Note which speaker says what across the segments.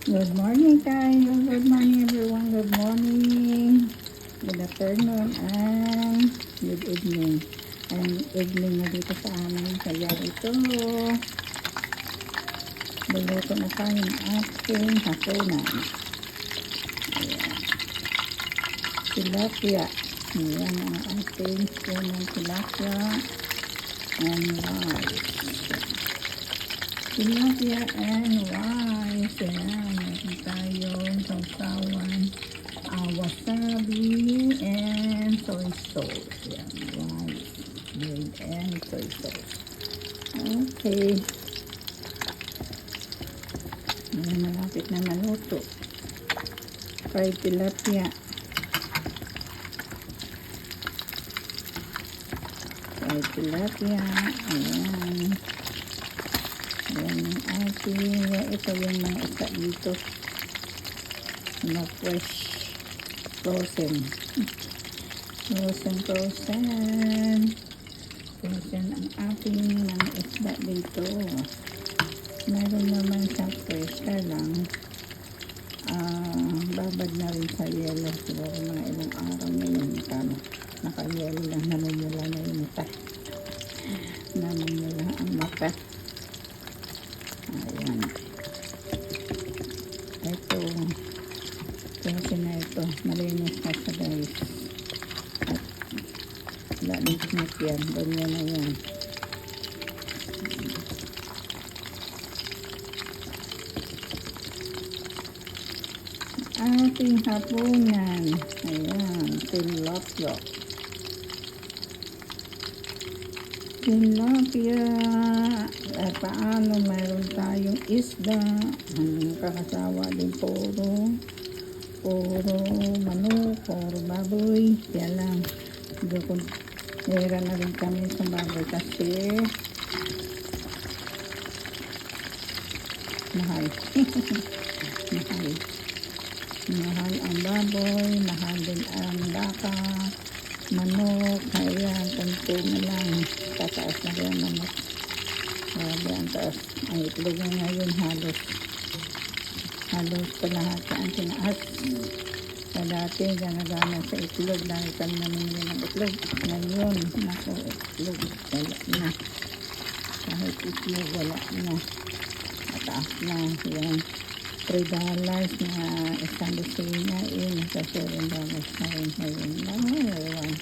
Speaker 1: Good morning tayo. Good morning everyone. Good morning. Good afternoon and good evening. And evening na dito sa amin. Kaya ito, luluto na tayo ng ating hapunan. Ayan. Tilapia. Ayan ang ating punong tilapia and rice. Tilapia and rice. Ayan. Meron tayong sausawan, wasabi, and soy sauce. Ayan. Rice, bread, and soy sauce. Okay. Ayan, malapit na maluto. Fried tilapia. Fried tilapia. Ayan. Ayan yung ating, ito yung mga isa dito na fresh frozen ang ating mga isda dito. Meron naman sa fresh ka lang, babad na rin sa yelo siguro mga ilang araw na yun, naka-yelo lang, namumula na yung mata, namumula ang mata. Ayan. Ito, kasi na ito, malinis na siya guys. At lalit yan, ganyan na yan. Ating hapunan. Ayan, tilapia. Tilapia. At paano mayroon tayong isda, kakasawa din puro manok, puro baboy. Kaya lang, meron na rin kami sa baboy kasi mahal. Mahal ang baboy, mahal din ang baka, manok. Kaya konti na lang, tataas na rin manok. Grabe ang taas. Ang itlog na ngayon halos pa lahat ang tinaas. Sa dati, gana-gana sa itlog dahil kami namimili ng itlog. Ngayon, nako, itlog wala na. Kahit itlog wala na. Mataas na. Yan. $3 na isang dosina. Nasa $7 na rin ngayon. Ewan.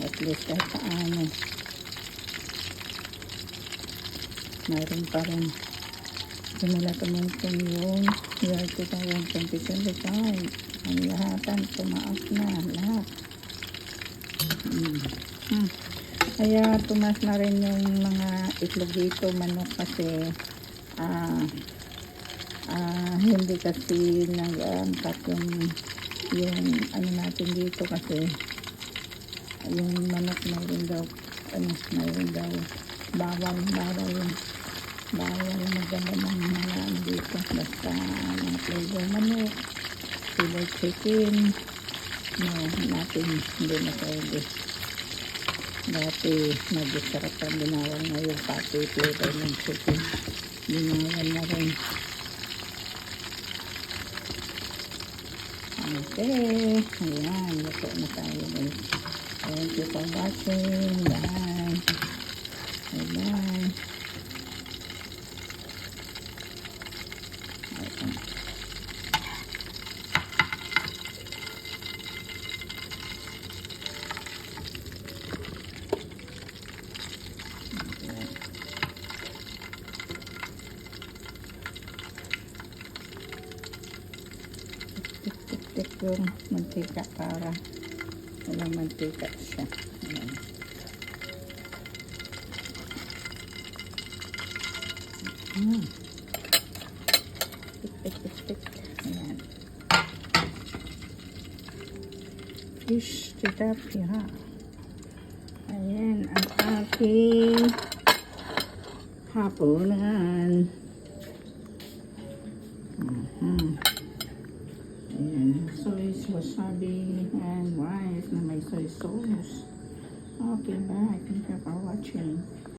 Speaker 1: At least kahit paano. Mayroon pa rin. Simula tumungkong yung year 2025. Ang lahatan, tumaas na lahat. Kaya tumaas na rin yung mga itlog dito, manok kasi hindi kasi nag-angkat yung ano natin dito kasi yung manok mayroon daw bawal maganda ng mga dito basta mga flavor manok, flavor chicken natin hindi na pwede. Dati nag-sarap ang binawan, ngayon pati flavor ng chicken binawan na rin. Okay, ayan, luto na tayo guys. Thank you for watching. Bye bye. Tik yung mantika para walang mantika siya. Ayan. Tik. Ayan. Fish tilapia. Ayan ang aking hapunan. Ayan, soy, wasabi, and rice na may soy sauce. Okay, bye. Thank you for watching.